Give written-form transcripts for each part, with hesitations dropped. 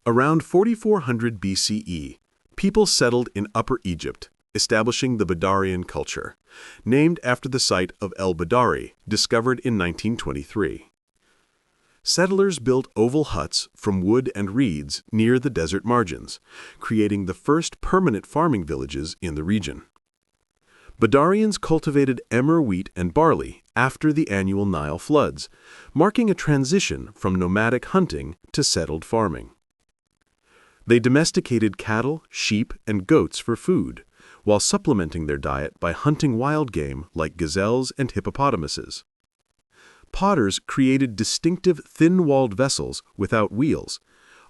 Around 4400 BCE, people settled in Upper Egypt, establishing the Badarian culture, named after the site of el-Badari, discovered in 1923. Settlers built oval huts from wood and reeds near the desert margins, creating the first permanent farming villages in the region. Badarians cultivated emmer wheat and barley after the annual Nile floods, marking a transition from nomadic hunting to settled farming. They domesticated cattle, sheep, and goats for food, while supplementing their diet by hunting wild game like gazelles and hippopotamuses. Potters created distinctive thin-walled vessels without wheels,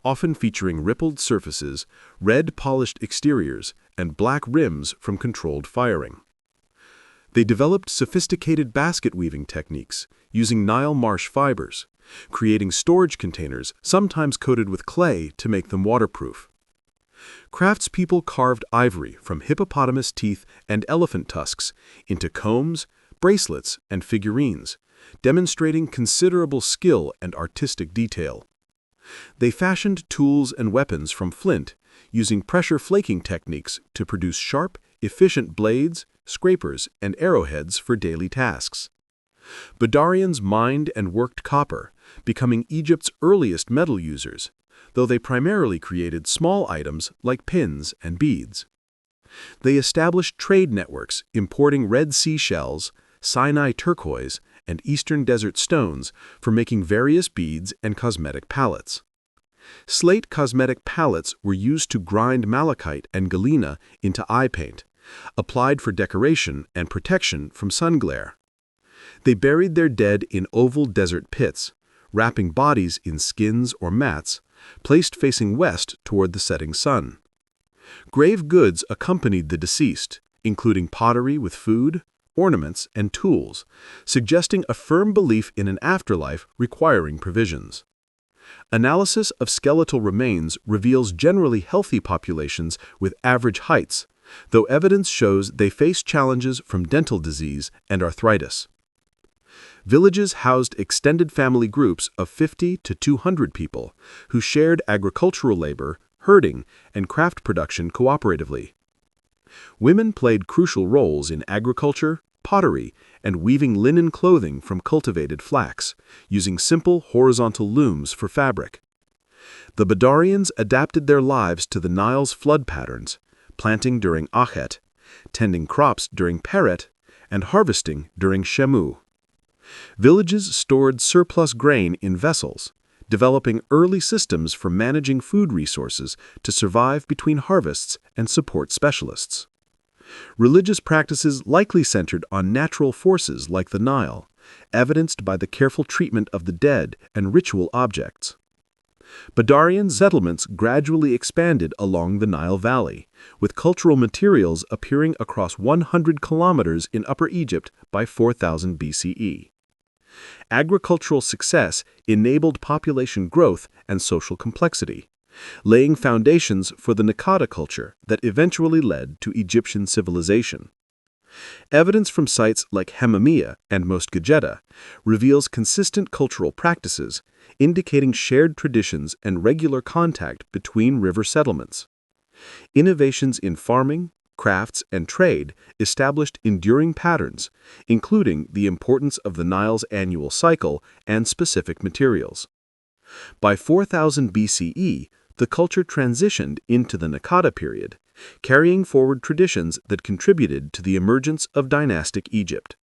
often featuring rippled surfaces, red polished exteriors, and black rims from controlled firing. They developed sophisticated basket weaving techniques using Nile marsh fibers, creating storage containers sometimes coated with clay to make them waterproof. Craftspeople carved ivory from hippopotamus teeth and elephant tusks into combs, bracelets, and figurines, demonstrating considerable skill and artistic detail. They fashioned tools and weapons from flint, using pressure flaking techniques to produce sharp, efficient blades, scrapers, and arrowheads for daily tasks. Badarians mined and worked copper, becoming Egypt's earliest metal users, though they primarily created small items like pins and beads. They established trade networks importing Red Sea shells, Sinai turquoise, and Eastern Desert stones for making various beads and cosmetic palettes. Slate cosmetic palettes were used to grind malachite and galena into eye paint, applied for decoration and protection from sun glare. They buried their dead in oval desert pits, wrapping bodies in skins or mats, placed facing west toward the setting sun. Grave goods accompanied the deceased, including pottery with food, ornaments, and tools, suggesting a firm belief in an afterlife requiring provisions. Analysis of skeletal remains reveals generally healthy populations with average heights, though evidence shows they face challenges from dental disease and arthritis. Villages housed extended family groups of 50 to 200 people who shared agricultural labor, herding, and craft production cooperatively. Women played crucial roles in agriculture, pottery, and weaving linen clothing from cultivated flax, using simple horizontal looms for fabric. The Badarians adapted their lives to the Nile's flood patterns, planting during Achet, tending crops during Peret, and harvesting during Shemu. Villages stored surplus grain in vessels, developing early systems for managing food resources to survive between harvests and support specialists. Religious practices likely centered on natural forces like the Nile, evidenced by the careful treatment of the dead and ritual objects. Badarian settlements gradually expanded along the Nile Valley, with cultural materials appearing across 100 kilometers in Upper Egypt by 4000 BCE. Agricultural success enabled population growth and social complexity, laying foundations for the Naqada culture that eventually led to Egyptian civilization. Evidence from sites like Hememieh and Mostagedda reveals consistent cultural practices, indicating shared traditions and regular contact between river settlements. Innovations in farming, crafts, and trade established enduring patterns, including the importance of the Nile's annual cycle and specific materials. By 4000 BCE, the culture transitioned into the Naqada period, carrying forward traditions that contributed to the emergence of dynastic Egypt.